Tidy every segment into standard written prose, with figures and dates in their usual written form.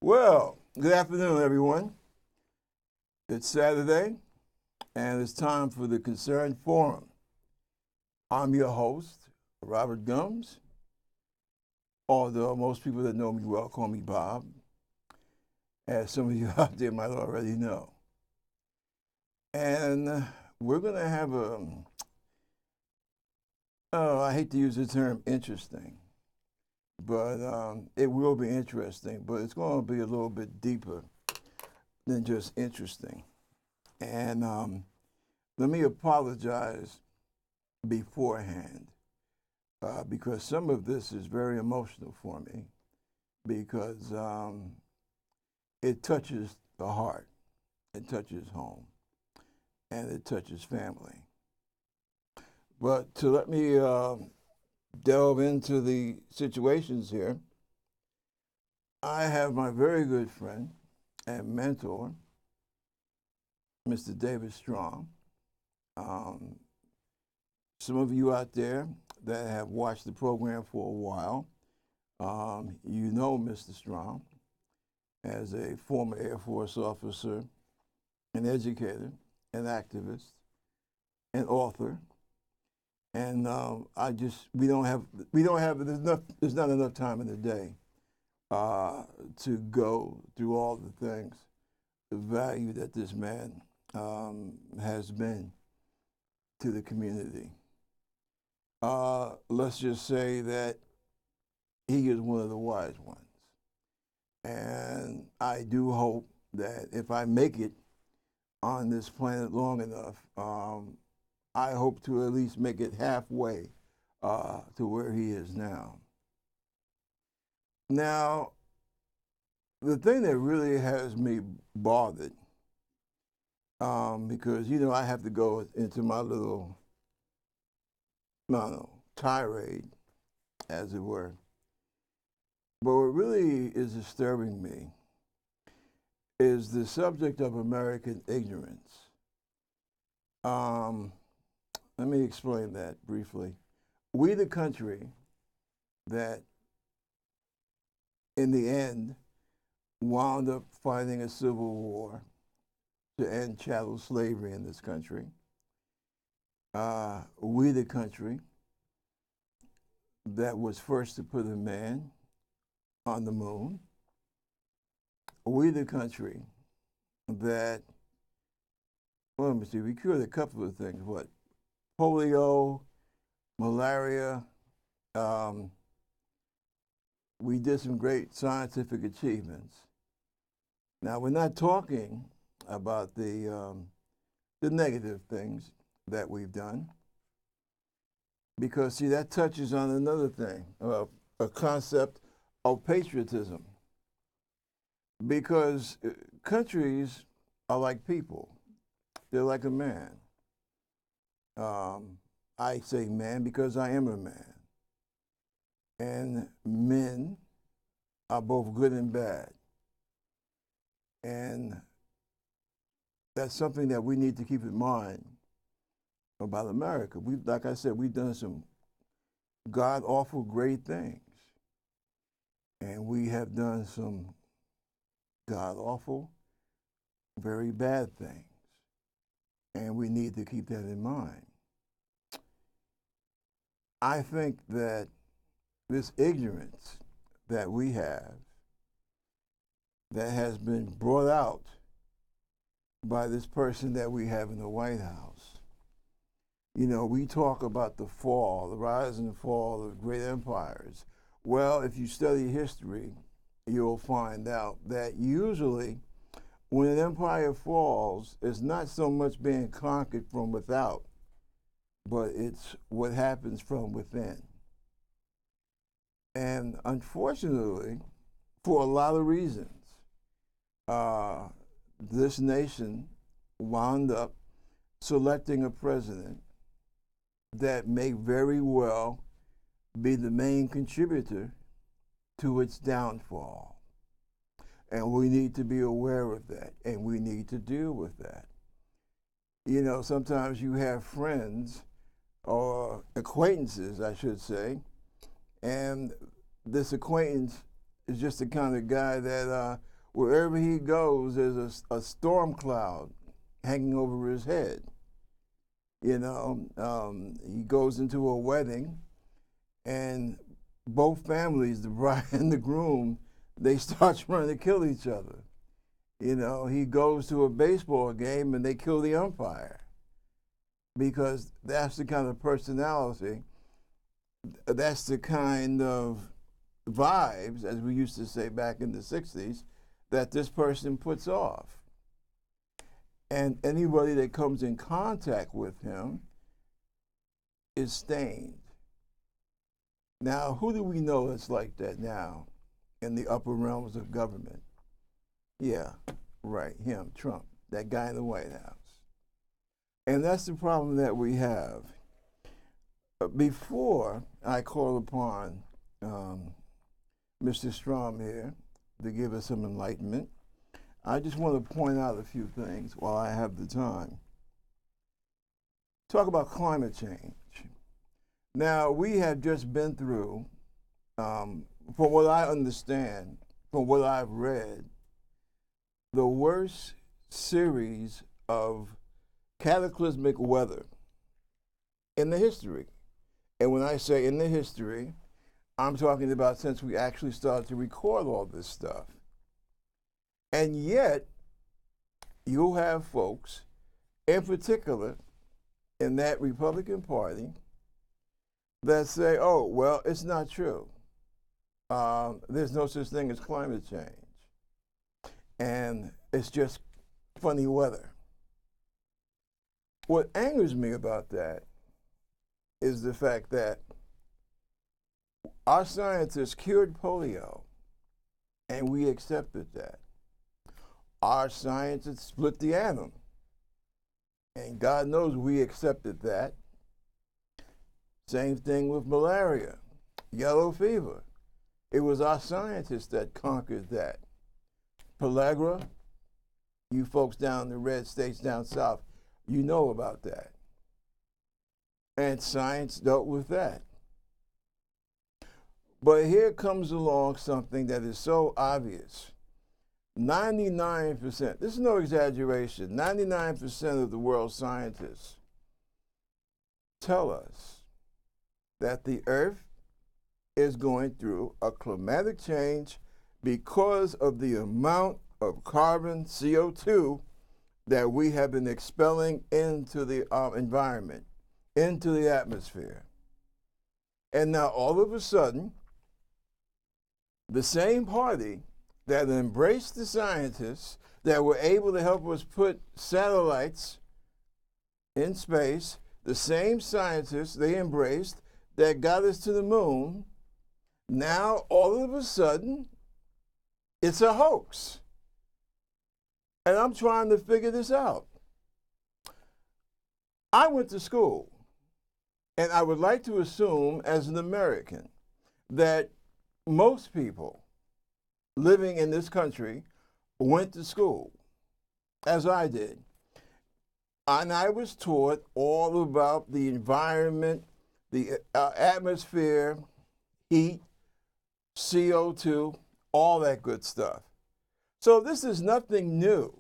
Well, good afternoon, everyone. It's Saturday, and it's time for the Concerned Forum. I'm your host, Robert Gumbs, although most people that know me well call me Bob, as some of you out there might already know. And we're going to have I hate to use the term interesting, but it will be interesting, but it's going to be a little bit deeper than just interesting. And let me apologize beforehand because some of this is very emotional for me because it touches the heart, it touches home, and it touches family. But to let me delve into the situations here, I have my very good friend and mentor, Mr. David Straham. Some of you out there that have watched the program for a while, you know Mr. Straham as a former Air Force officer, an educator, an activist, an author. And there's not enough time in the day to go through all the things, the value that this man has been to the community. Let's just say that he is one of the wise ones. And I do hope that if I make it on this planet long enough, I hope to at least make it halfway to where he is now. Now, the thing that really has me bothered, because, I have to go into my little, tirade, as it were. But what really is disturbing me is the subject of American ignorance. Let me explain that briefly. We, the country that in the end wound up fighting a civil war to end chattel slavery in this country. We, the country that was first to put a man on the moon. We, the country that, let me see, we cured a couple of things. What? Polio, malaria. We did some great scientific achievements. Now, we're not talking about the negative things that we've done, because, see, that touches on another thing, a concept of patriotism. Because countries are like people. They're like a man. I say man because I am a man. And men are both good and bad. And that's something that we need to keep in mind about America. Like I said, we've done some god-awful great things. And we have done some god-awful, very bad things. And we need to keep that in mind. I think that this ignorance that we have, that has been brought out by this person that we have in the White House. We talk about the fall, the rise and the fall of great empires. Well, if you study history, you'll find out that usually when an empire falls, it's not so much being conquered from without, but it's what happens from within. And unfortunately, for a lot of reasons, this nation wound up selecting a president that may very well be the main contributor to its downfall. And we need to be aware of that, and we need to deal with that. Sometimes you have friends or acquaintances, I should say, and this acquaintance is just the kind of guy that wherever he goes, there's a storm cloud hanging over his head. You know, he goes into a wedding, and both families, the bride and the groom, they start trying to kill each other. You know, he goes to a baseball game and they kill the umpire, because that's the kind of personality, that's the kind of vibes, as we used to say back in the 60s, that this person puts off. And anybody that comes in contact with him is stained. Now, who do we know that's like that now in the upper realms of government? Yeah, right, him, Trump, that guy in the White House. And that's the problem that we have. Before I call upon Mr. Straham here to give us some enlightenment, I just want to point out a few things while I have the time. Talk about climate change. Now, we have just been through, from what I understand, from what I've read, the worst series of cataclysmic weather in the history. And when I say in the history, I'm talking about since we actually started to record all this stuff. And yet, you'll have folks, in particular, in that Republican Party, that say, oh, well, it's not true. There's no such thing as climate change. And it's just funny weather. What angers me about that is the fact that our scientists cured polio, and we accepted that. Our scientists split the atom, and God knows we accepted that. Same thing with malaria, yellow fever. It was our scientists that conquered that. Pellagra, you folks down in the red states down south, you know about that. And science dealt with that. But here comes along something that is so obvious. 99%, this is no exaggeration, 99% of the world's scientists tell us that the Earth is going through a climatic change because of the amount of carbon, CO2, that we have been expelling into the environment, into the atmosphere. And now all of a sudden, the same party that embraced the scientists that were able to help us put satellites in space, the same scientists they embraced that got us to the moon, now all of a sudden, it's a hoax. And I'm trying to figure this out. I went to school, and I would like to assume as an American that most people living in this country went to school, as I did. And I was taught all about the environment, the atmosphere, heat, CO2, all that good stuff. So this is nothing new,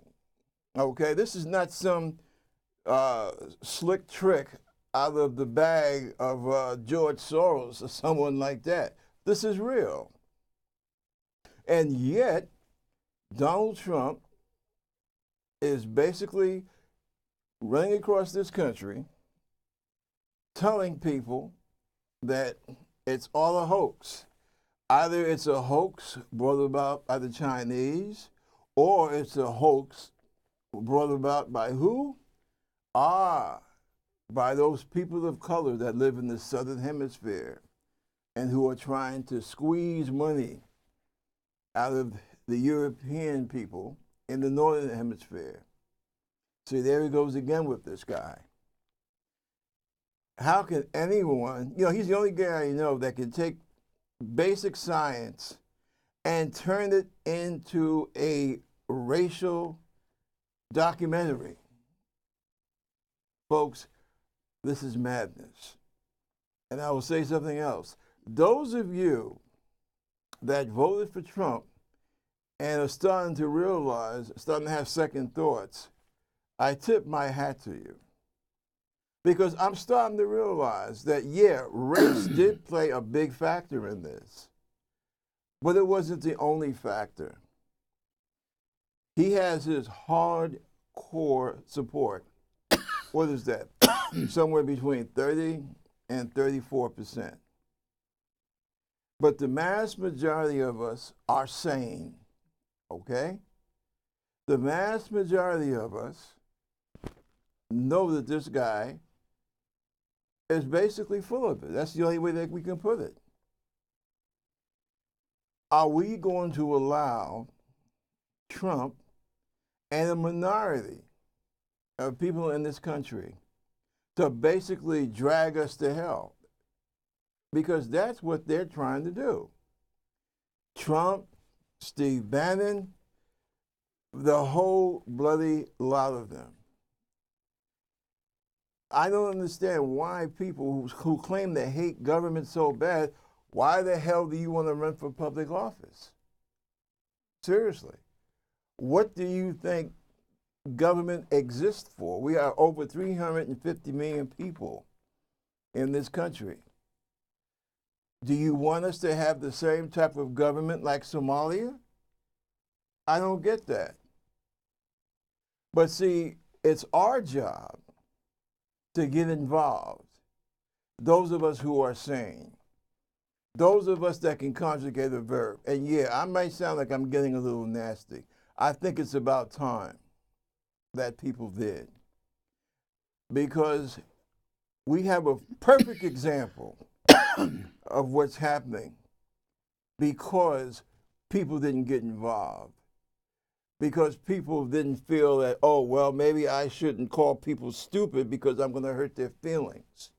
okay? This is not some slick trick out of the bag of George Soros or someone like that. This is real. And yet, Donald Trump is basically running across this country telling people that it's all a hoax. Either it's a hoax brought about by the Chinese, or it's a hoax brought about by who? By those people of color that live in the Southern Hemisphere and who are trying to squeeze money out of the European people in the Northern Hemisphere. See, there he goes again with this guy. How can anyone, he's the only guy I know that can take basic science and turn it into a racial documentary. Folks, this is madness. And I will say something else. Those of you that voted for Trump and are starting to realize, starting to have second thoughts, I tip my hat to you. Because I'm starting to realize that, yeah, race did play a big factor in this, but it wasn't the only factor. He has his hardcore support. What is that? Somewhere between 30 and 34%. But the mass majority of us are sane, okay? The mass majority of us know that this guy is basically full of it. That's the only way that we can put it. Are we going to allow Trump and a minority of people in this country to basically drag us to hell? Because that's what they're trying to do. Trump, Steve Bannon, the whole bloody lot of them. I don't understand why people who claim they hate government so bad, why the hell do you want to run for public office? Seriously. What do you think government exists for? We are over 350 million people in this country. Do you want us to have the same type of government like Somalia? I don't get that. But see, it's our job to get involved. Those of us who are sane. Those of us that can conjugate a verb. And yeah, I might sound like I'm getting a little nasty. I think it's about time that people did. Because we have a perfect example of what's happening because people didn't get involved. Because people didn't feel that, oh, well, maybe I shouldn't call people stupid because I'm going to hurt their feelings.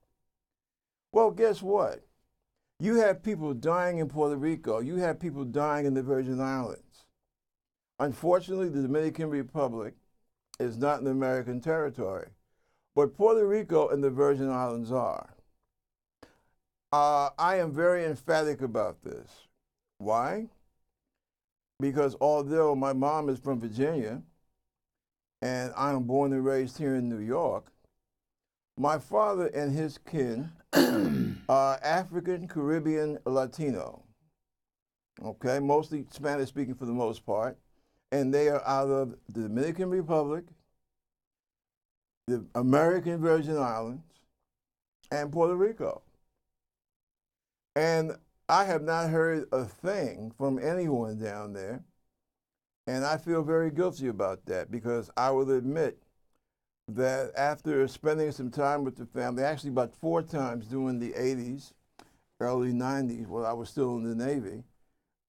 Well, guess what? You have people dying in Puerto Rico. You have people dying in the Virgin Islands. Unfortunately, the Dominican Republic is not an American territory, but Puerto Rico and the Virgin Islands are. I am very emphatic about this. Why? Because although my mom is from Virginia and I'm born and raised here in New York, my father and his kin are African, Caribbean, Latino. Okay, mostly Spanish speaking for the most part. And they are out of the Dominican Republic, the American Virgin Islands, and Puerto Rico. And I have not heard a thing from anyone down there, and I feel very guilty about that because I will admit that after spending some time with the family, actually about 4 times during the 80s, early 90s, while I was still in the Navy,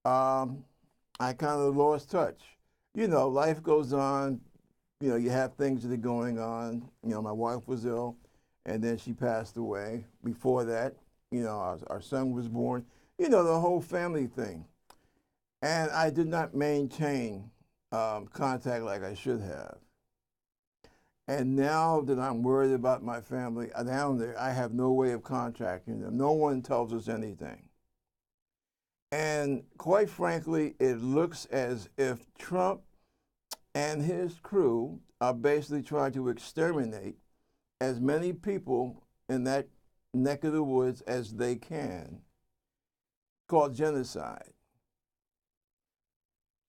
I kind of lost touch. You know, life goes on, you know, you have things that are going on. You know, my wife was ill, and then she passed away. Before that, you know, our son was born. You know, the whole family thing. And I did not maintain contact like I should have. And now that I'm worried about my family down there, I have no way of contacting them. No one tells us anything. And quite frankly, it looks as if Trump and his crew are basically trying to exterminate as many people in that neck of the woods as they can, called genocide.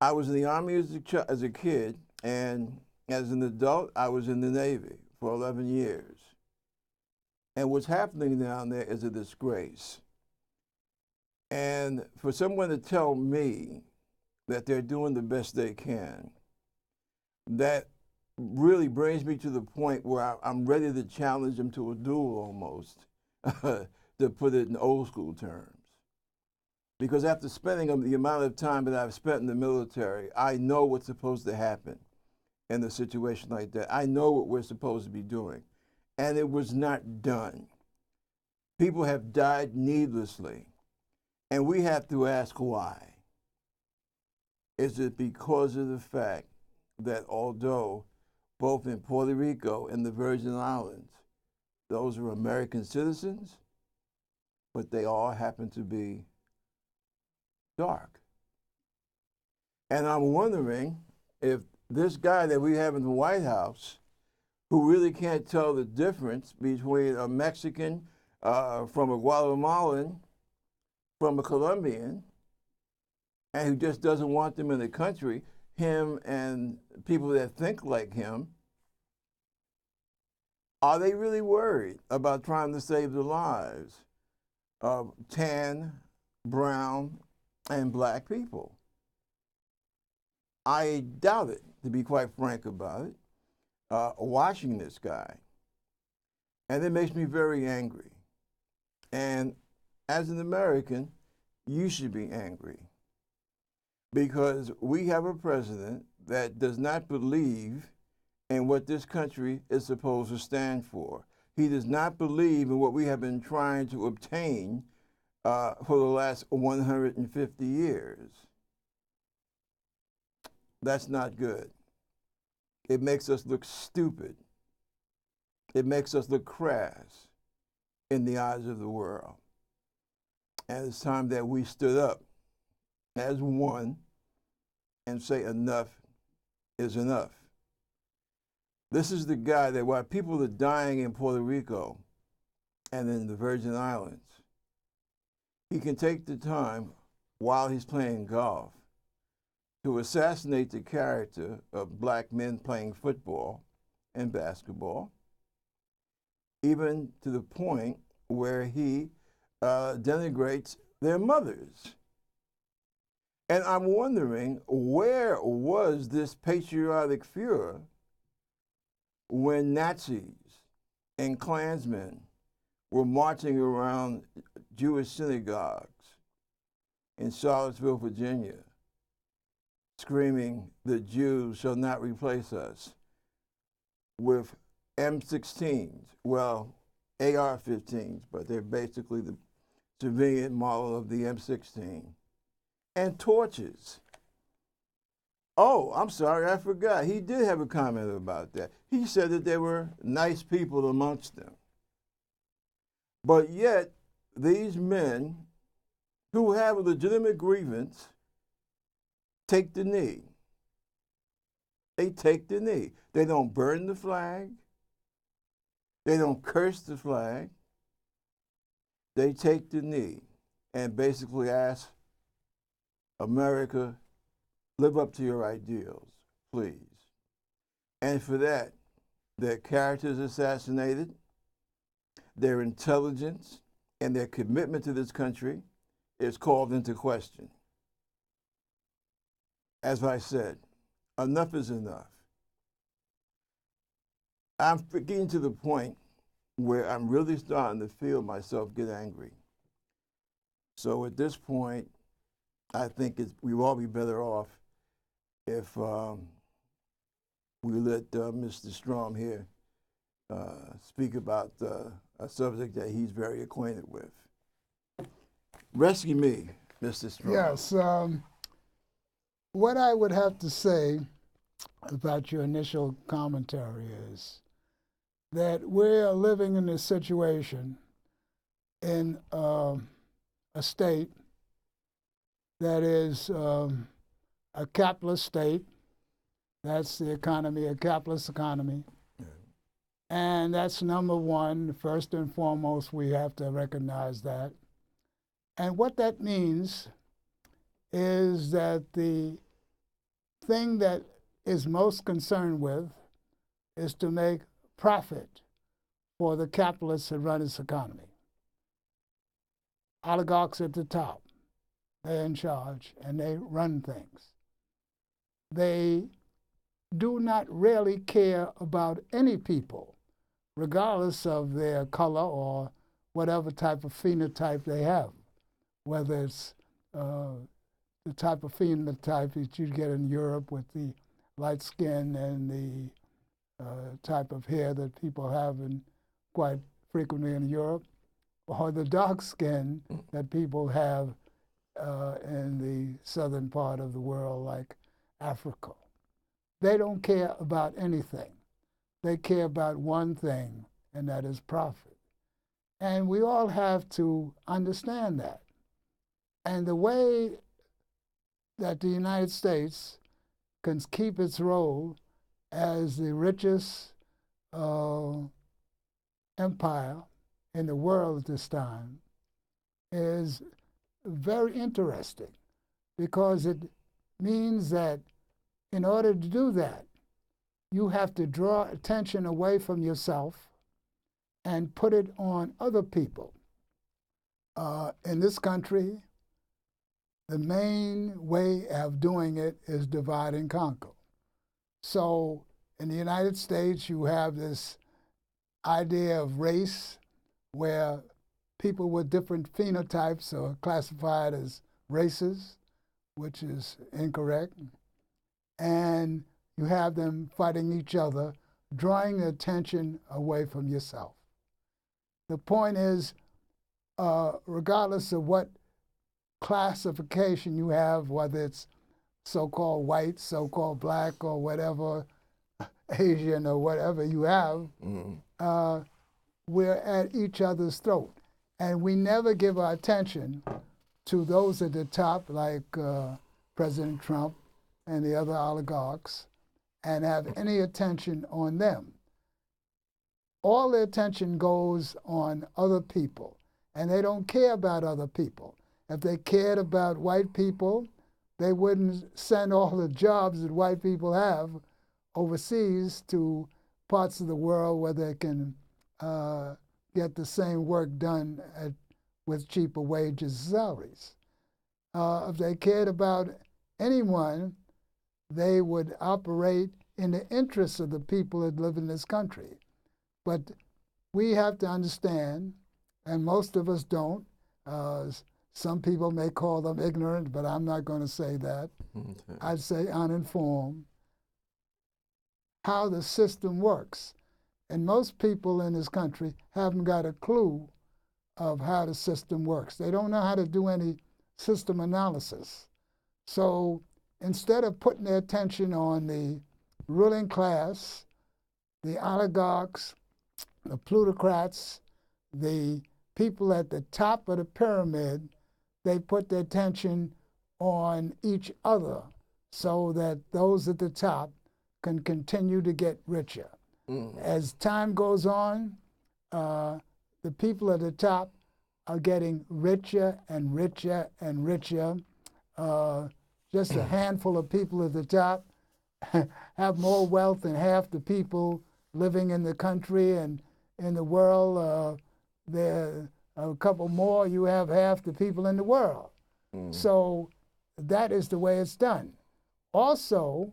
I was in the Army as a kid, and as an adult, I was in the Navy for 11 years. And what's happening down there is a disgrace. And for someone to tell me that they're doing the best they can, that really brings me to the point where I'm ready to challenge them to a duel almost, to put it in old school terms. Because after spending the amount of time that I've spent in the military, I know what's supposed to happen in a situation like that. I know what we're supposed to be doing. And it was not done. People have died needlessly. And we have to ask why. Is it because of the fact that although both in Puerto Rico and the Virgin Islands, those are American citizens, but they all happen to be dark? And I'm wondering if this guy that we have in the White House, who really can't tell the difference between a Mexican from a Guatemalan, from a Colombian, and who just doesn't want them in the country, him and people that think like him, are they really worried about trying to save the lives of tan, brown, and black people? I doubt it, to be quite frank about it, watching this guy. And it makes me very angry. And as an American, you should be angry, because we have a president that does not believe in what this country is supposed to stand for. He does not believe in what we have been trying to obtain for the last 150 years. That's not good. It makes us look stupid. It makes us look crass in the eyes of the world. And it's time that we stood up as one and say enough is enough. This is the guy that while people are dying in Puerto Rico and in the Virgin Islands, he can take the time while he's playing golf to assassinate the character of black men playing football and basketball, even to the point where he denigrates their mothers. And I'm wondering, where was this patriotic furor when Nazis and Klansmen were marching around Jewish synagogues in Charlottesville, Virginia, screaming, "The Jews shall not replace us," with M16s, well, AR-15s, but they're basically the civilian model of the M16, and torches. Oh, I'm sorry, I forgot. He did have a comment about that. He said that there were nice people amongst them. But yet, these men who have a legitimate grievance take the knee. They take the knee. They don't burn the flag. They don't curse the flag. They take the knee and basically ask America, live up to your ideals, please. And for that, their characters assassinated, their intelligence and their commitment to this country is called into question. As I said, enough is enough. I'm getting to the point where I'm really starting to feel myself get angry. So at this point, I think we will all be better off if we let Mr. Straham here speak about a subject that he's very acquainted with. Rescue me, Mr. Straham. Yes. What I would have to say about your initial commentary is that we're living in this situation in a state that is a capitalist state. That's the economy, a capitalist economy. Yeah. And that's number one. First and foremost, we have to recognize that. And what that means is that the thing that is most concerned with is to make profit for the capitalists that run this economy. Oligarchs at the top, they're in charge and they run things. They do not really care about any people, regardless of their color or whatever type of phenotype they have, whether it's the type of phenotype that you get in Europe with the light skin and the type of hair that people have quite frequently in Europe, or the dark skin that people have in the southern part of the world, like Africa. They don't care about anything. They care about one thing, and that is profit. And we all have to understand that. And the way that the United States can keep its role as the richest empire in the world at this time is very interesting, because it means that in order to do that, you have to draw attention away from yourself and put it on other people. In this country, the main way of doing it is divide and conquer. So in the United States, you have this idea of race where people with different phenotypes are classified as races, which is incorrect. And you have them fighting each other, drawing attention away from yourself. The point is, regardless of what classification you have, whether it's so-called white, so-called black, or whatever, Asian, or whatever you have, we're at each other's throat. And we never give our attention to those at the top, like President Trump and the other oligarchs, and have any attention on them. All their attention goes on other people, and they don't care about other people. If they cared about white people, they wouldn't send all the jobs that white people have overseas to parts of the world where they can get the same work done with cheaper wages and salaries. If they cared about anyone, they would operate in the interests of the people that live in this country. But we have to understand, and most of us don't, some people may call them ignorant, but I'm not going to say that. Okay. I'd say uninformed, how the system works. And most people in this country haven't got a clue of how the system works. They don't know how to do any system analysis. So instead of putting their attention on the ruling class, the oligarchs, the plutocrats, the people at the top of the pyramid, they put their attention on each other so that those at the top can continue to get richer. As time goes on, the people at the top are getting richer and richer and richer. Just a handful of people at the top have more wealth than half the people living in the country and in the world. There are a couple more, you have half the people in the world. So that is the way it's done. Also,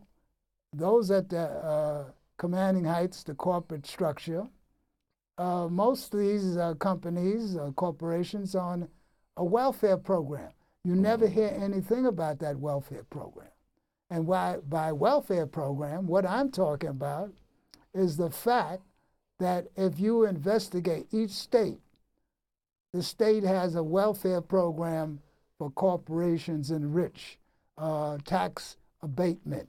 those at the commanding heights, the corporate structure, most of these companies, corporations, are on a welfare program. You never hear anything about that welfare program. And by welfare program, what I'm talking about is the fact that if you investigate each state, the state has a welfare program for corporations and rich, tax abatement,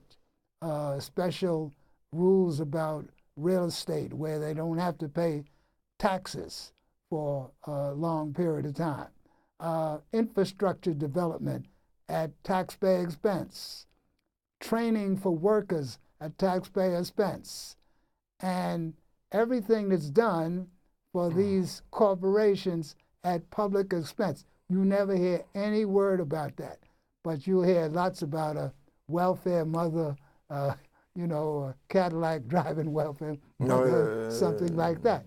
special rules about real estate where they don't have to pay taxes for a long period of time, infrastructure development at taxpayer expense, training for workers at taxpayer expense, and everything that's done for these corporations at public expense. You never hear any word about that, but you hear lots about a welfare mother, you know, a Cadillac driving welfare mother, something like that.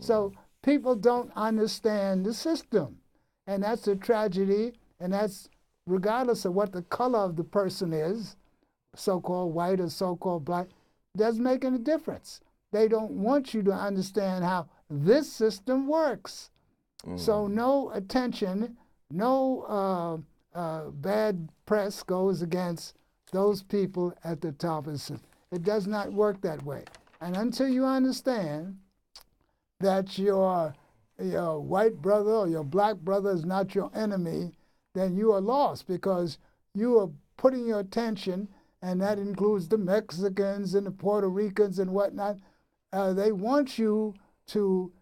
So people don't understand the system, and that's a tragedy, and that's regardless of what the color of the person is, so-called white or so-called black, doesn't make any difference. They don't want you to understand how this system works. So no attention, no bad press goes against those people at the top of the system. It does not work that way. And until you understand that your white brother or your black brother is not your enemy, then you are lost, because you are putting your attention, and that includes the Mexicans and the Puerto Ricans and whatnot. They want you to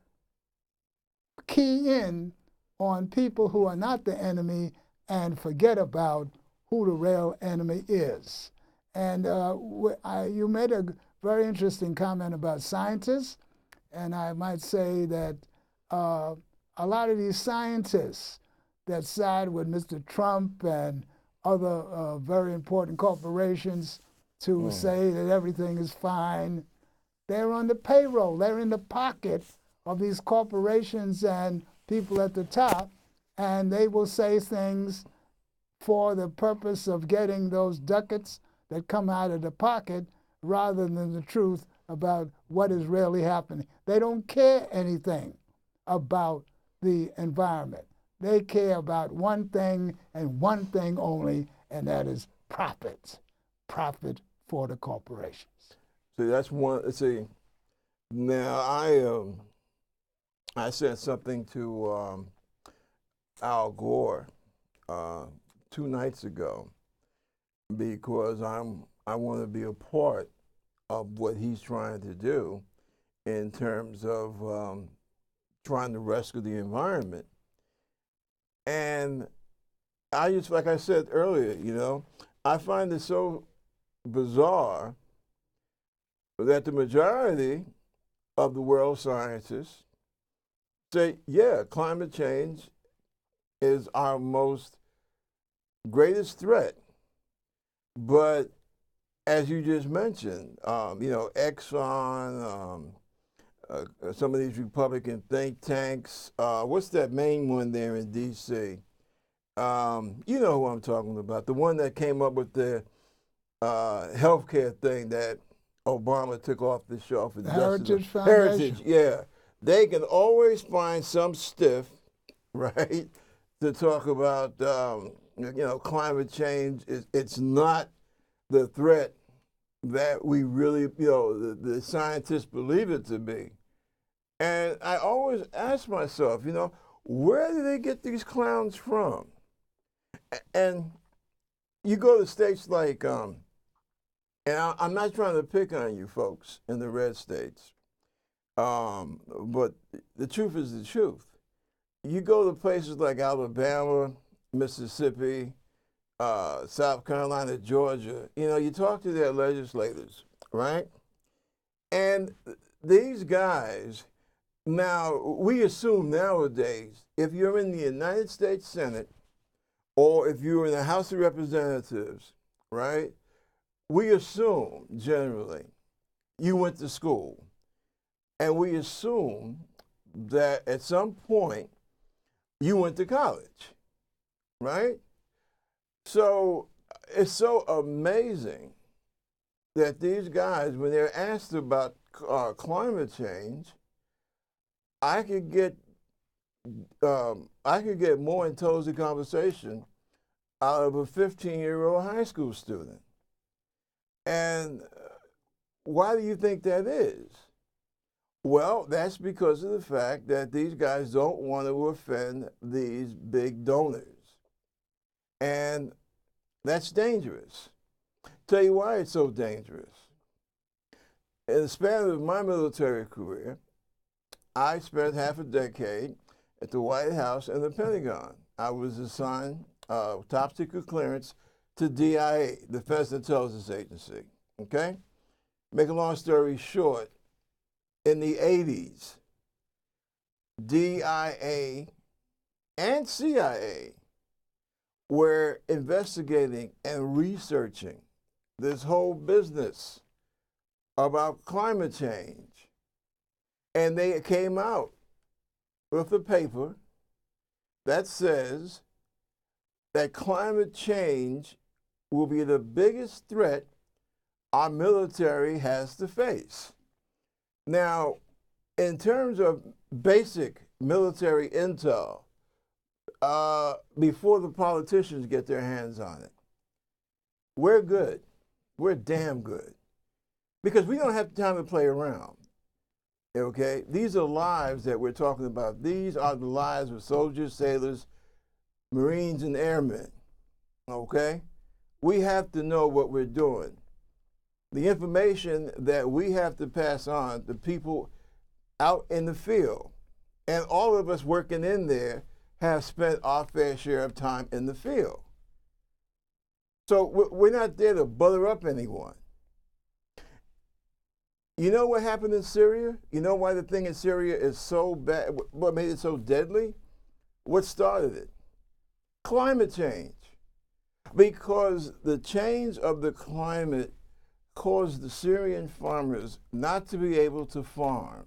key in on people who are not the enemy and forget about who the real enemy is. And you made a very interesting comment about scientists, and I might say that a lot of these scientists that side with Mr. Trump and other very important corporations to say that everything is fine, they're on the payroll, they're in the pocket of these corporations and people at the top, and they will say things for the purpose of getting those ducats that come out of the pocket rather than the truth about what is really happening. They don't care anything about the environment. They care about one thing and one thing only, and that is profits. Profit for the corporations. See, that's one. See, now I said something to Al Gore 2 nights ago because I want to be a part of what he's trying to do in terms of trying to rescue the environment. And I just, like I said earlier, you know, I find it so bizarre that the majority of the world scientists say, yeah, climate change is our most greatest threat. But as you just mentioned, you know, Exxon, some of these Republican think tanks, what's that main one there in D.C.? You know who I'm talking about, the one that came up with the healthcare thing that Obama took off the shelf. The Heritage Foundation. Heritage, yeah. They can always find some stiff, right, to talk about, you know, climate change. It's not the threat that we really, you know, the scientists believe it to be. And I always ask myself, you know, where do they get these clowns from? And you go to states like, and I'm not trying to pick on you folks in the red states, but the truth is the truth. You go to places like Alabama, Mississippi, South Carolina, Georgia, you know, you talk to their legislators, right? And these guys, now, we assume nowadays, if you're in the United States Senate or if you're in the House of Representatives, right, we assume generally you went to school. And we assume that at some point you went to college, right? So it's so amazing that these guys, when they're asked about climate change, I could get more intelligent conversation out of a 15-year-old high school student. And why do you think that is? Well, that's because of the fact that these guys don't want to offend these big donors. And that's dangerous. Tell you why it's so dangerous. In the span of my military career, I spent half a decade at the White House and the Pentagon. I was assigned top secret clearance to DIA, Defense Intelligence Agency, okay? Make a long story short, in the 80s, DIA and CIA were investigating and researching this whole business about climate change. And they came out with a paper that says that climate change will be the biggest threat our military has to face. Now, in terms of basic military intel, before the politicians get their hands on it, we're good. We're damn good. Because we don't have time to play around. Okay? These are lives that we're talking about. These are the lives of soldiers, sailors, Marines, and airmen. Okay? We have to know what we're doing. The information that we have to pass on to people out in the field, and all of us working in there have spent our fair share of time in the field. So we're not there to butter up anyone. You know what happened in Syria? You know why the thing in Syria is so bad? What made it so deadly? What started it? Climate change. Because the change of the climate caused the Syrian farmers not to be able to farm.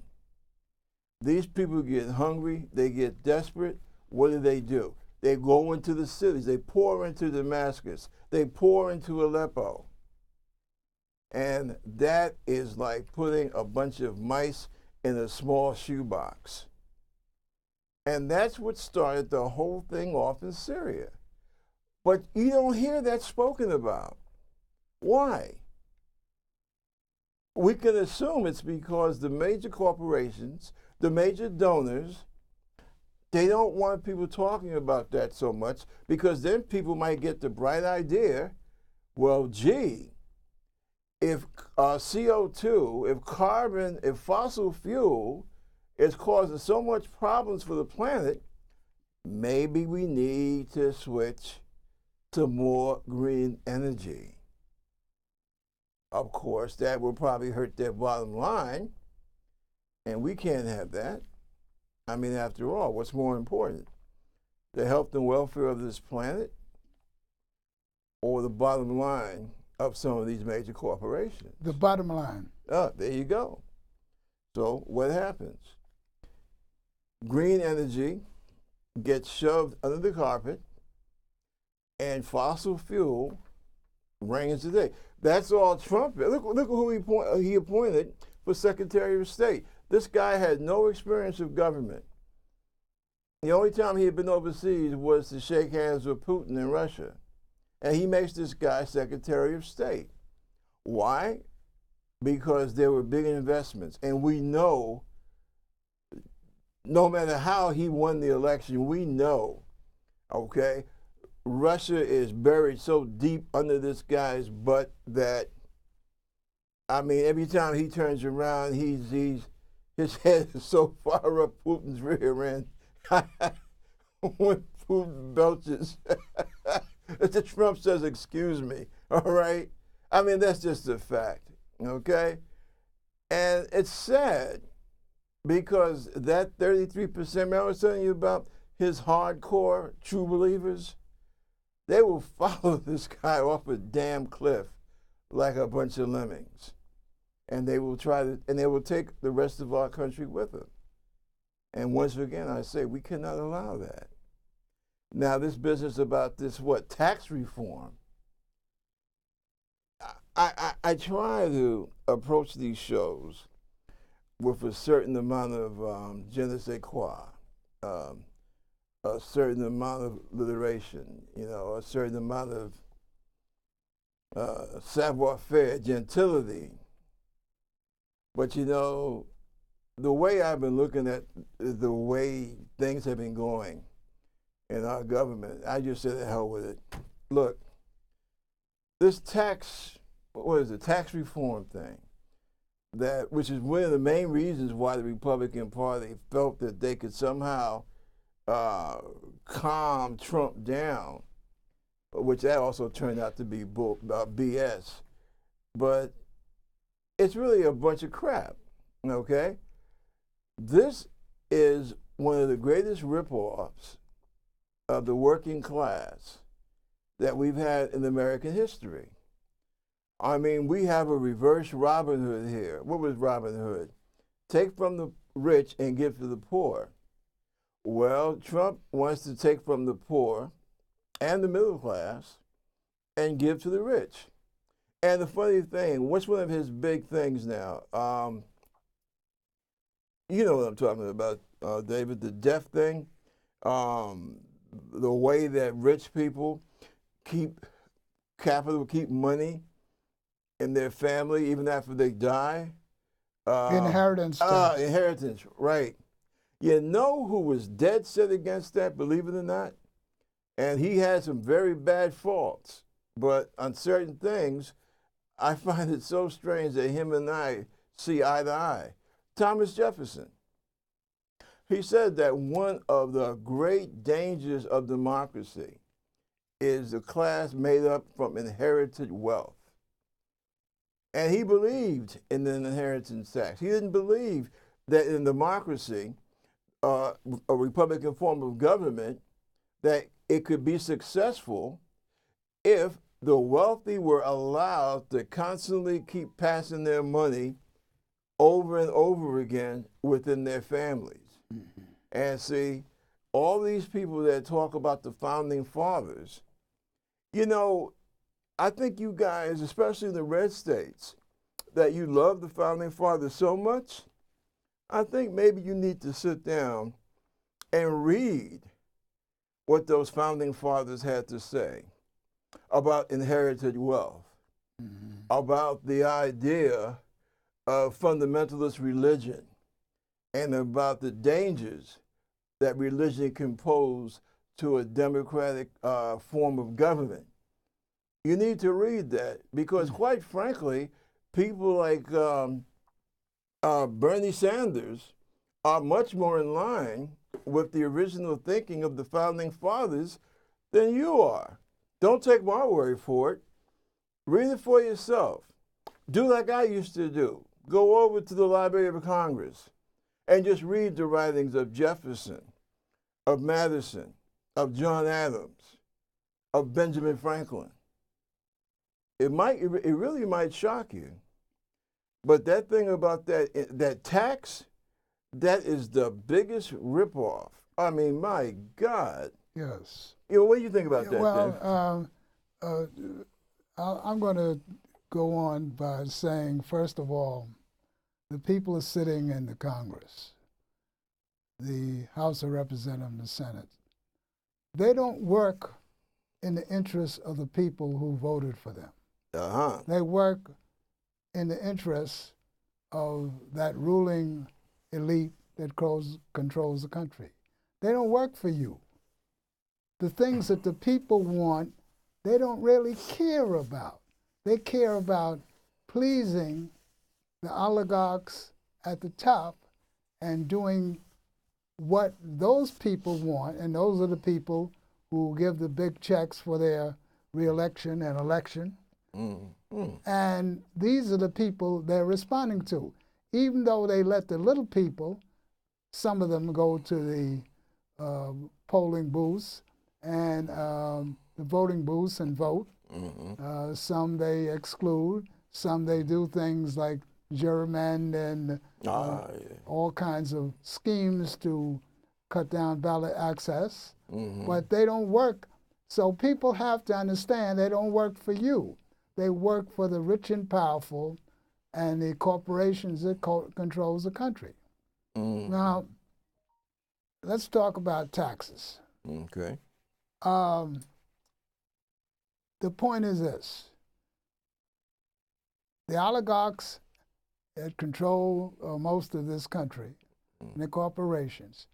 These people get hungry, they get desperate. What do? They go into the cities, they pour into Damascus, they pour into Aleppo. And that is like putting a bunch of mice in a small shoebox. And that's what started the whole thing off in Syria. But you don't hear that spoken about. Why? We can assume it's because the major corporations, the major donors, they don't want people talking about that so much, because then people might get the bright idea, well, gee, if CO2, if carbon, if fossil fuel is causing so much problems for the planet, maybe we need to switch to more green energy. Of course, that will probably hurt their bottom line, and we can't have that. I mean, after all, what's more important? The health and welfare of this planet, or the bottom line of some of these major corporations? The bottom line. There you go. So what happens? Green energy gets shoved under the carpet, and fossil fuel reigns today. That's all Trump. Look who he appointed for Secretary of State. This guy had no experience of government. The only time he had been overseas was to shake hands with Putin in Russia. And he makes this guy Secretary of State. Why? Because there were big investments. And we know, no matter how he won the election, we know, okay, Russia is buried so deep under this guy's butt that, I mean, every time he turns around, his head is so far up Putin's rear end. When Putin belches, the Trump says, "Excuse me," all right? I mean, that's just a fact, okay? And it's sad because that 33%, remember I was telling you about his hardcore true believers? They will follow this guy off a damn cliff like a bunch of lemmings. And they will take the rest of our country with them. And once again, I say, we cannot allow that. Now, this business about this, tax reform. I try to approach these shows with a certain amount of je ne sais quoi, a certain amount of alliteration, a certain amount of savoir-faire, gentility. But the way I've been looking at the way things have been going in our government, I just said, the hell with it. Look, this tax reform thing, which is one of the main reasons why the Republican Party felt that they could somehow calm Trump down, which that also turned out to be BS. But it's really a bunch of crap, okay? This is one of the greatest ripoffs of the working class that we've had in American history. I mean, we have a reverse Robin Hood here. What was Robin Hood? Take from the rich and give to the poor. Well, Trump wants to take from the poor and the middle class and give to the rich. And the funny thing, what's one of his big things now? You know what I'm talking about, David, the death thing. The way that rich people keep capital, keep money in their family even after they die. Inheritance. Inheritance, right. You know who was dead set against that, believe it or not? And he had some very bad faults. But on certain things, I find it so strange that him and I see eye to eye. Thomas Jefferson. He said that one of the great dangers of democracy is a class made up from inherited wealth. And he believed in the inheritance tax. He didn't believe that in democracy, a Republican form of government, that it could be successful if the wealthy were allowed to constantly keep passing their money over and over again within their families. Mm-hmm. And see, all these people that talk about the founding fathers, you know, I think you guys, especially in the red states, that you love the founding fathers so much, I think maybe you need to sit down and read what those founding fathers had to say about inherited wealth, mm-hmm. about the idea of fundamentalist religion, and about the dangers that religion can pose to a democratic form of government. You need to read that because, quite frankly, people like Bernie Sanders are much more in line with the original thinking of the founding fathers than you are. Don't take my word for it. Read it for yourself. Do like I used to do. Go over to the Library of Congress and just read the writings of Jefferson, of Madison, of John Adams, of Benjamin Franklin. It really might shock you. But that thing about that tax, that is the biggest ripoff. I mean, my God. Yes. You know, what do you think about that? Well, I'm going to go on by saying, first of all, the people are sitting in the Congress, the House of Representatives and the Senate. They don't work in the interests of the people who voted for them. Uh-huh. They work in the interests of that ruling elite that controls the country. They don't work for you. The things that the people want, they don't really care about. They care about pleasing the oligarchs at the top and doing what those people want, and those are the people who give the big checks for their reelection and election. And these are the people they're responding to. Even though they let the little people, some of them go to the polling booths and the voting booths and vote. Mm-hmm. Some they exclude. Some they do things like gerrymander and all kinds of schemes to cut down ballot access. Mm-hmm. But they don't work. So people have to understand they don't work for you. They work for the rich and powerful and the corporations that controls the country. Mm-hmm. Now, let's talk about taxes. Okay. The point is this. The oligarchs that control most of this country, and the corporations,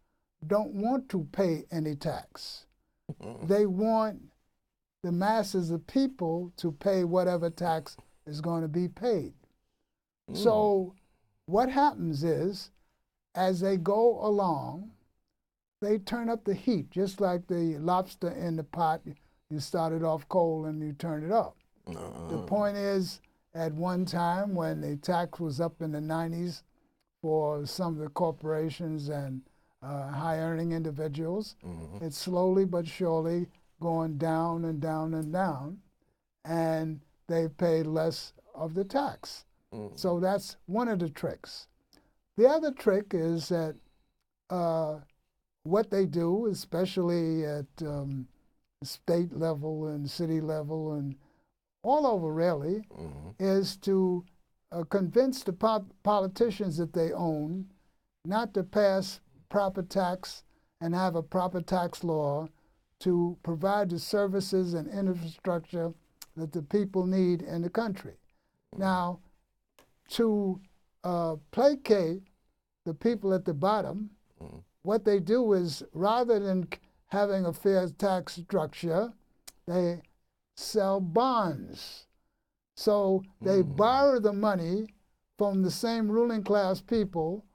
don't want to pay any tax. They want the masses of people to pay whatever tax is going to be paid. So what happens is, as they go along, they turn up the heat, just like the lobster in the pot. You started off cold and you turn it up. The point is, at one time when the tax was up in the 90s for some of the corporations and high-earning individuals, it's slowly but surely going down and down and down, and they pay less of the tax. So that's one of the tricks. The other trick is that what they do, especially at state level and city level and all over really, is to convince the politicians that they own not to pass proper tax and have a proper tax law to provide the services and infrastructure that the people need in the country. Now, to placate the people at the bottom, what they do is, rather than having a fair tax structure, they sell bonds. So they borrow the money from the same ruling class people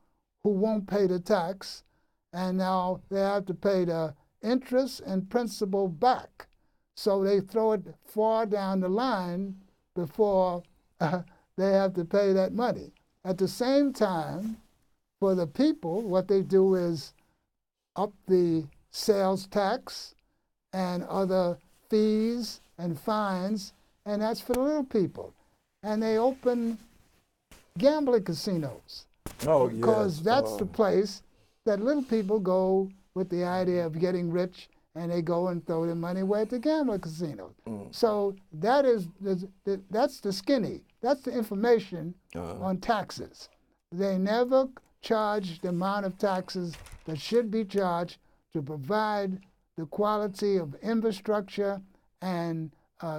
who won't pay the tax, and now they have to pay the interest and principal back. so they throw it far down the line before they have to pay that money. At the same time, for the people, what they do is up the sales tax and other fees and fines, and that's for the little people. And they open gambling casinos. Oh, Because yes. that's the place that little people go with the idea of getting rich, and they go and throw their money away at the gambling casino. So that's the skinny. That's the information on taxes. They never charge the amount of taxes that should be charged to provide the quality of infrastructure and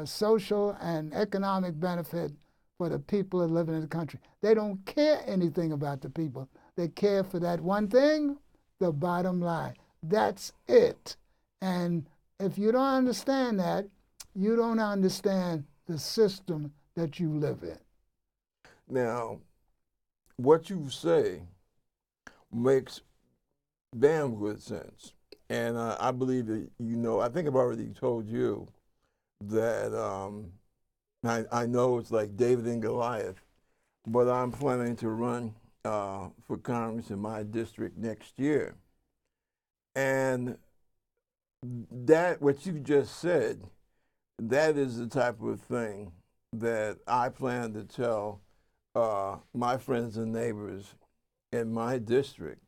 social and economic benefit for the people that live in the country. They don't care anything about the people. They care for that one thing, the bottom line. That's it. And if you don't understand that, you don't understand the system that you live in. Now, what you say makes damn good sense. And I believe that, I think I've already told you that I know it's like David and Goliath, but I'm planning to run for Congress in my district next year. And that, what you just said, that is the type of thing that I plan to tell my friends and neighbors in my district.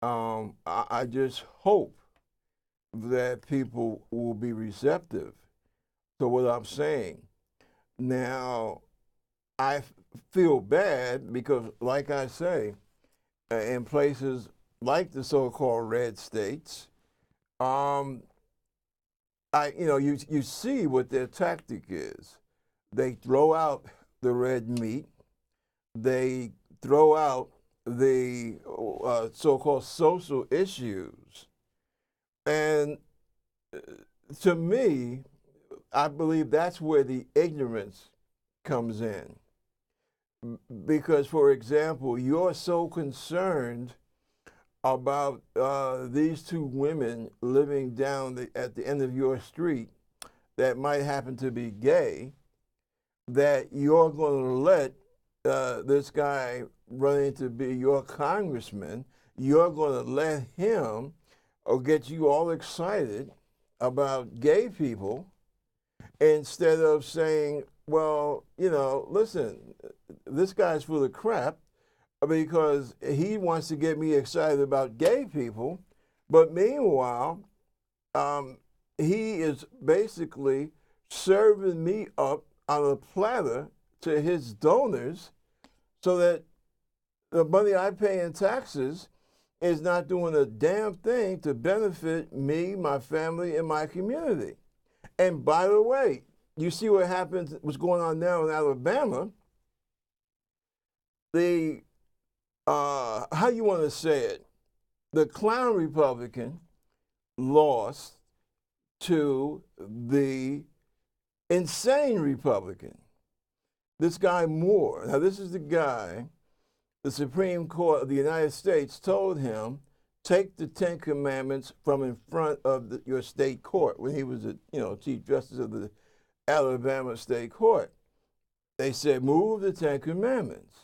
I just hope that people will be receptive to what I'm saying. Now, I feel bad because, like I say, in places like the so-called red states, you see what their tactic is. They throw out the red meat. They throw out the so-called social issues. And to me, I believe that's where the ignorance comes in. Because, for example, you're so concerned about these two women living down at the end of your street that might happen to be gay, that you're going to let this guy running to be your congressman, you're going to let him or get you all excited about gay people instead of saying, well, listen, this guy's full of crap because he wants to get me excited about gay people, but meanwhile, he is basically serving me up on a platter to his donors so that the money I pay in taxes is not doing a damn thing to benefit me, my family, and my community. And by the way, you see what happens, what's going on now in Alabama. The, how you want to say it, the clown Republican lost to the insane Republican. This guy Moore. Now, this is the guy the Supreme Court of the United States told him, take the 10 Commandments from in front of your state court when he was the Chief Justice of the Alabama State Court. They said, move the 10 Commandments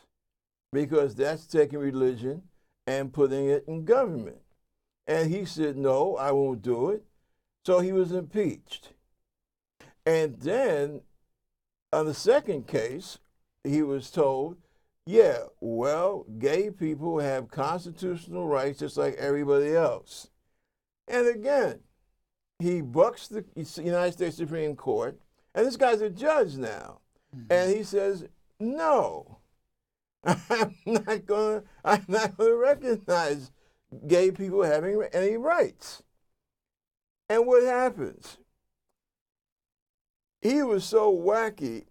because that's taking religion and putting it in government. And he said, no, I won't do it. So he was impeached. And then on the second case, he was told, yeah, well, gay people have constitutional rights just like everybody else. And again, he bucks the United States Supreme Court, and this guy's a judge now. Mm-hmm. And he says, no, I'm not gonna recognize gay people having any rights. And what happens? He was so wacky,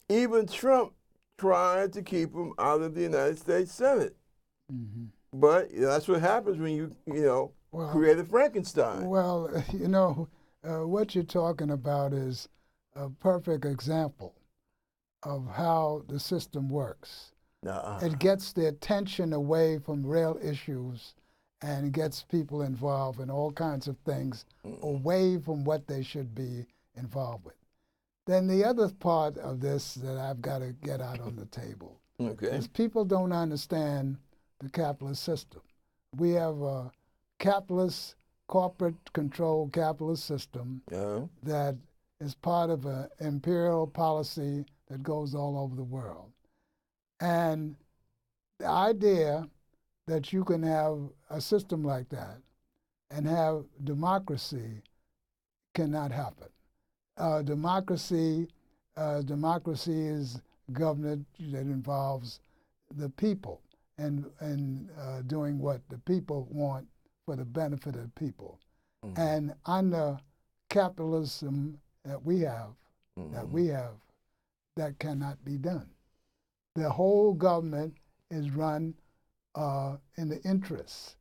even Trump tried to keep him out of the United States Senate. Mm-hmm. But that's what happens when you create a Frankenstein. Well, what you're talking about is a perfect example of how the system works. It gets the attention away from real issues and it gets people involved in all kinds of things away from what they should be involved with. Then the other part of this that I've got to get out on the table is people don't understand the capitalist system. We have a capitalist, corporate-controlled capitalist system that is part of an imperial policy that goes all over the world. And the idea that you can have a system like that and have democracy cannot happen. Democracy is government that involves the people and doing what the people want for the benefit of the people. And under capitalism that we have, that cannot be done. The whole government is run in the interests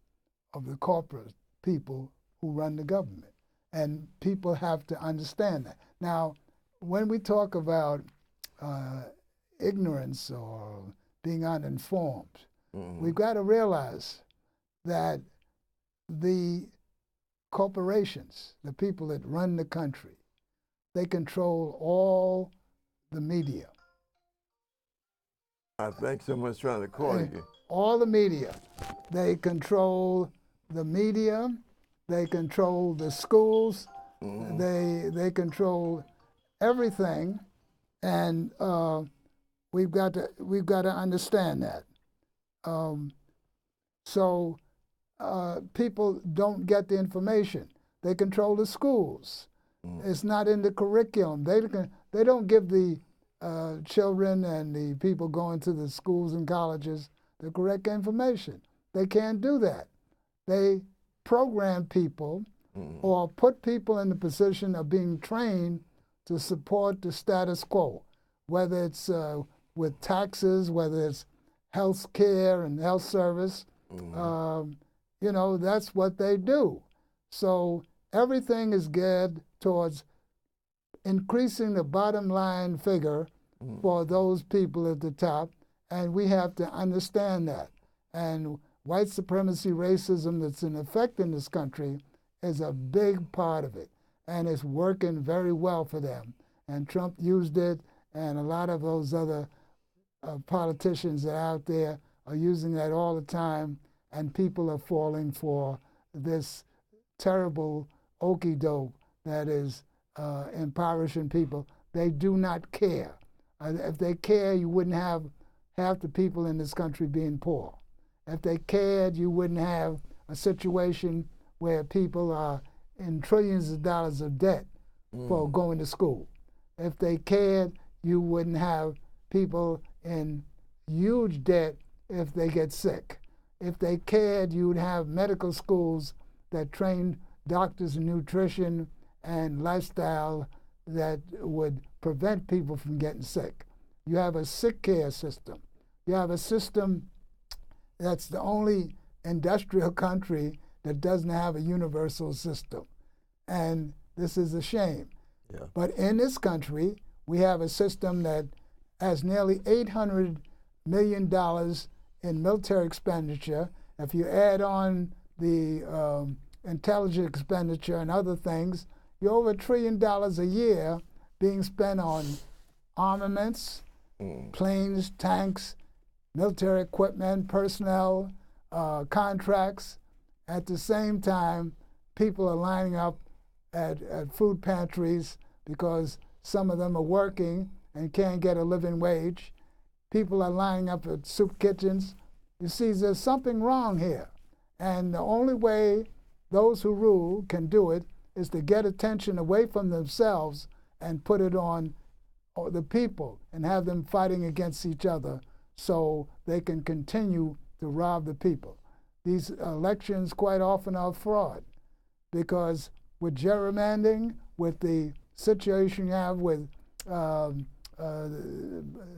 of the corporate people who run the government. And people have to understand that. Now, when we talk about ignorance or being uninformed, we've got to realize that the corporations, the people that run the country, they control all the media. I think someone's trying to call you. All the media. They control the media. They control the schools. They control everything, and we've got to understand that. So people don't get the information. They control the schools. It's not in the curriculum. They don't give the children and the people going to the schools and colleges the correct information. They can't do that. They program people or put people in the position of being trained to support the status quo, whether it's with taxes, whether it's health care and health service. You know, that's what they do. So everything is geared towards increasing the bottom line figure for those people at the top, and we have to understand that. And white supremacy racism that's in effect in this country is a big part of it, and it's working very well for them. And Trump used it, and a lot of those other politicians that are out there are using that all the time, and people are falling for this terrible okey-doke that is impoverishing people. They do not care. If they care, you wouldn't have half the people in this country being poor. If they cared, you wouldn't have a situation where people are in trillions of dollars of debt for going to school. If they cared, you wouldn't have people in huge debt if they get sick. If they cared, you would have medical schools that train doctors in nutrition and lifestyle that would prevent people from getting sick. You have a sick care system. You have a system that's the only industrial country that doesn't have a universal system. And this is a shame. Yeah. But in this country, we have a system that has nearly $800 million in military expenditure. If you add on the intelligence expenditure and other things, you're over $1 trillion a year being spent on armaments, planes, tanks, military equipment, personnel, contracts. At the same time, people are lining up at food pantries because some of them are working and can't get a living wage. People are lining up at soup kitchens. You see, there's something wrong here. And the only way those who rule can do it is to get attention away from themselves and put it on the people and have them fighting against each other so they can continue to rob the people. These elections quite often are fraud because with gerrymandering, with the situation you have with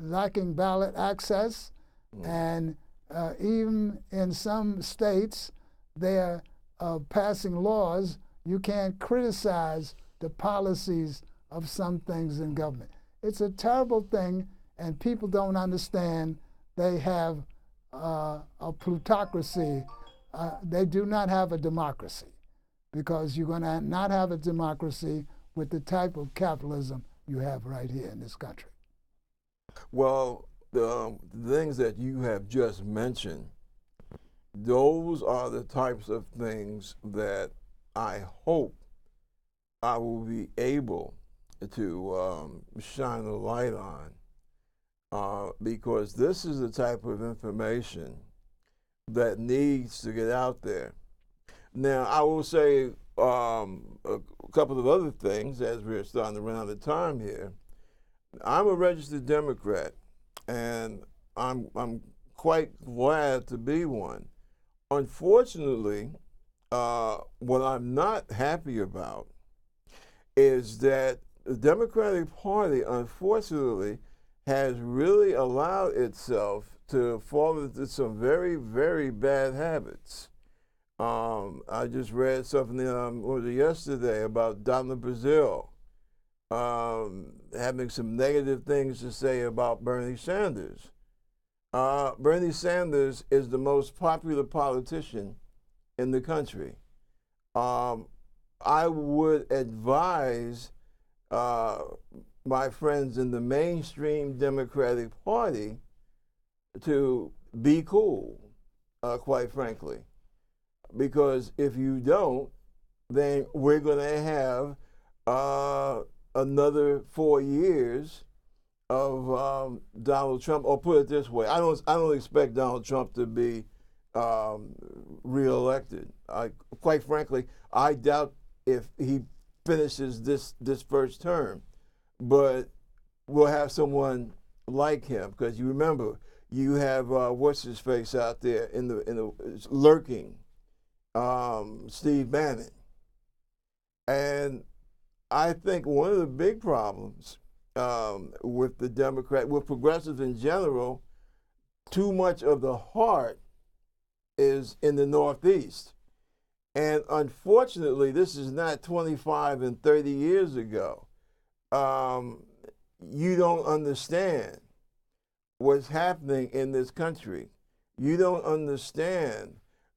lacking ballot access, and even in some states, they're passing laws. You can't criticize the policies of some things in government. It's a terrible thing, and people don't understand they have a plutocracy they do not have a democracy, because you're going to not have a democracy with the type of capitalism you have right here in this country. Well, the things that you have just mentioned, those are the types of things that I hope I will be able to shine a light on, because this is the type of information that needs to get out there. Now, I will say a couple of other things as we're starting to run out of time here. I'm a registered Democrat, and I'm quite glad to be one. Unfortunately, what I'm not happy about is that the Democratic Party, unfortunately, has really allowed itself to fall into some very, very bad habits. I just read something what was it, yesterday about Donald Brazil having some negative things to say about Bernie Sanders. Bernie Sanders is the most popular politician in the country. I would advise my friends in the mainstream Democratic Party to be cool, quite frankly. Because if you don't, then we're going to have another 4 years of Donald Trump. Or put it this way, I don't expect Donald Trump to be reelected. Quite frankly, I doubt if he finishes this first term. But we'll have someone like him, because you remember you have what's his face out there in the lurking. Steve Bannon. And I think one of the big problems with with progressives in general, too much of the heart is in the Northeast. And unfortunately, this is not 25 and 30 years ago. You don't understand what's happening in this country. You don't understand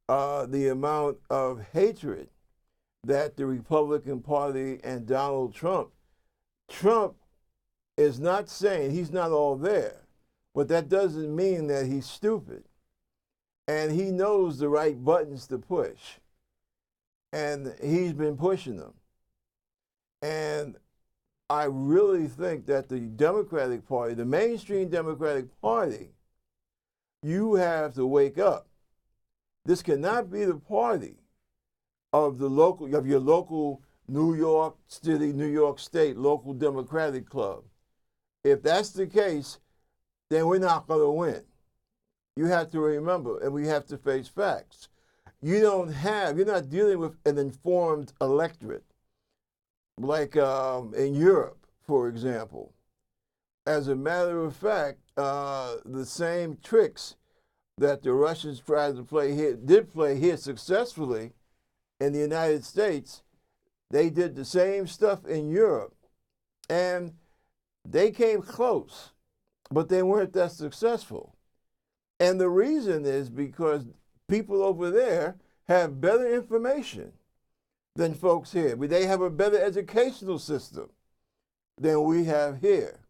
the amount of hatred that the Republican Party and Donald Trump is not saying he's not all there, but that doesn't mean that he's stupid. And he knows the right buttons to push. And he's been pushing them. And I really think that the Democratic Party, the mainstream Democratic Party, you have to wake up. This cannot be the party of your local New York City, New York State local Democratic club. If that's the case, then we're not going to win. You have to remember, and we have to face facts. You're not dealing with an informed electorate like in Europe, for example. As a matter of fact, the same tricks that the Russians did play here successfully in the United States, they did the same stuff in Europe. And they came close, but they weren't that successful. And the reason is because people over there have better information than folks here. They have a better educational system than we have here.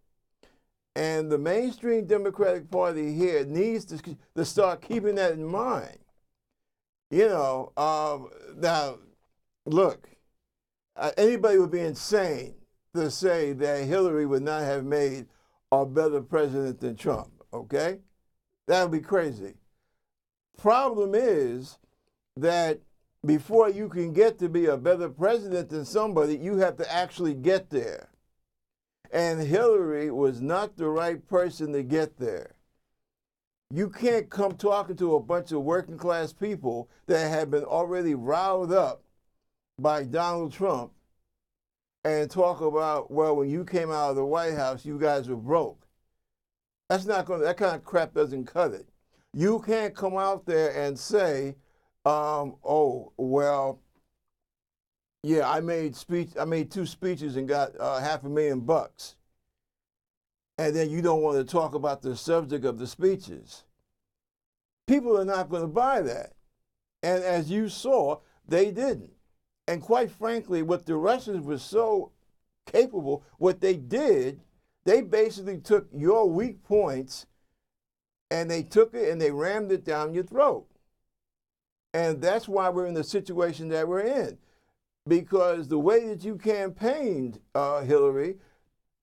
And the mainstream Democratic Party here needs to start keeping that in mind. Now, look, anybody would be insane to say that Hillary would not have made a better president than Trump, okay? That would be crazy. Problem is that before you can get to be a better president than somebody, you have to actually get there. And Hillary was not the right person to get there. You can't come talking to a bunch of working class people that have been already riled up by Donald Trump and talk about, well, when you came out of the White House, you guys were broke. That kind of crap doesn't cut it. You can't come out there and say, oh, well, yeah, I made 2 speeches and got $500,000. And then you don't want to talk about the subject of the speeches. People are not going to buy that. And as you saw, they didn't. And quite frankly, what the Russians were so capable, what they did, they basically took your weak points and they took it and they rammed it down your throat. And that's why we're in the situation that we're in. Because the way that you campaigned, Hillary,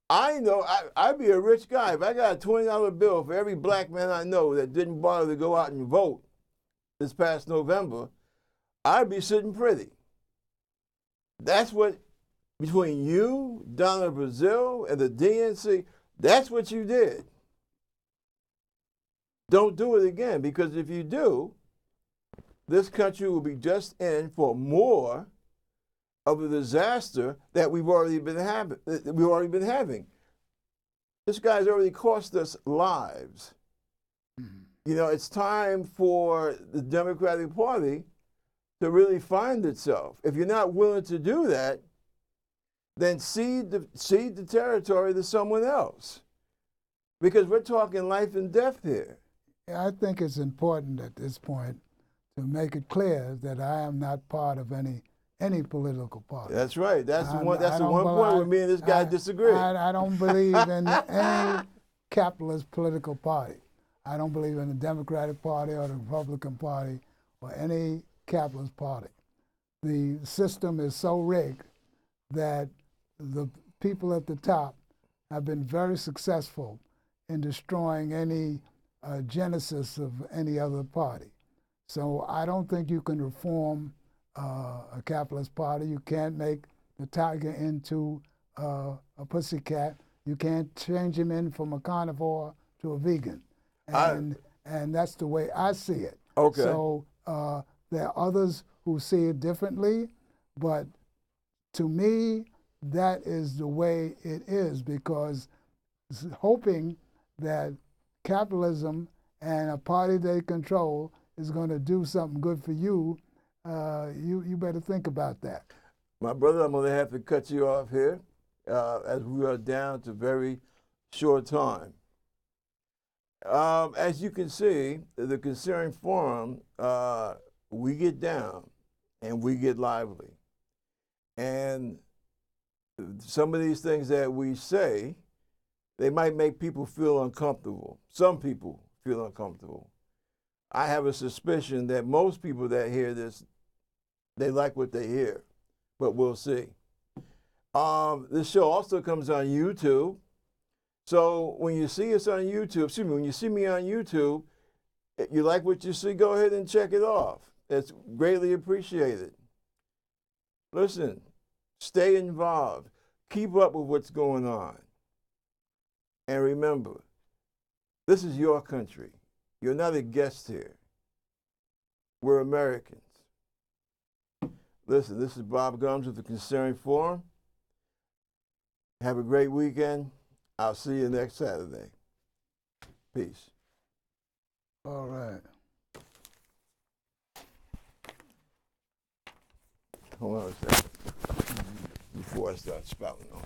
I know I'd be a rich guy. If I got a $20 bill for every black man I know that didn't bother to go out and vote this past November, I'd be sitting pretty. That's what, between you, Donna Brazil, and the DNC, that's what you did. Don't do it again, because if you do, this country will be just in for more of a disaster that we've already been having. This guy's already cost us lives. You know, it's time for the Democratic Party to really find itself. If you're not willing to do that, then cede the territory to someone else. Because we're talking life and death here. I think it's important at this point to make it clear that I am not part of any political party. That's right. That's the one point where me and this guy disagree. I don't believe in any capitalist political party. I don't believe in the Democratic Party or the Republican Party or any capitalist party. The system is so rigged that the people at the top have been very successful in destroying any genesis of any other party. So I don't think you can reform a capitalist party. You can't make the tiger into a pussycat. You can't change him in from a carnivore to a vegan. And that's the way I see it. Okay. So there are others who see it differently, but to me, that is the way it is, because hoping that capitalism and a party they control is going to do something good for you, you better think about that. My brother, I'm going to have to cut you off here as we are down to very short time. As you can see, the Concerned Forum, we get down and we get lively. And some of these things that we say, they might make people feel uncomfortable. Some people feel uncomfortable. I have a suspicion that most people that hear this, they like what they hear, but we'll see. This show also comes on YouTube. So when you see us on YouTube, when you see me on YouTube, if you like what you see, go ahead and check it off. It's greatly appreciated. Listen, stay involved. Keep up with what's going on. And remember, this is your country. You're not a guest here. We're Americans. Listen, this is Bob Gumbs with the Concerned Forum. Have a great weekend. I'll see you next Saturday. Peace. All right. Hold on a second before I start spouting on.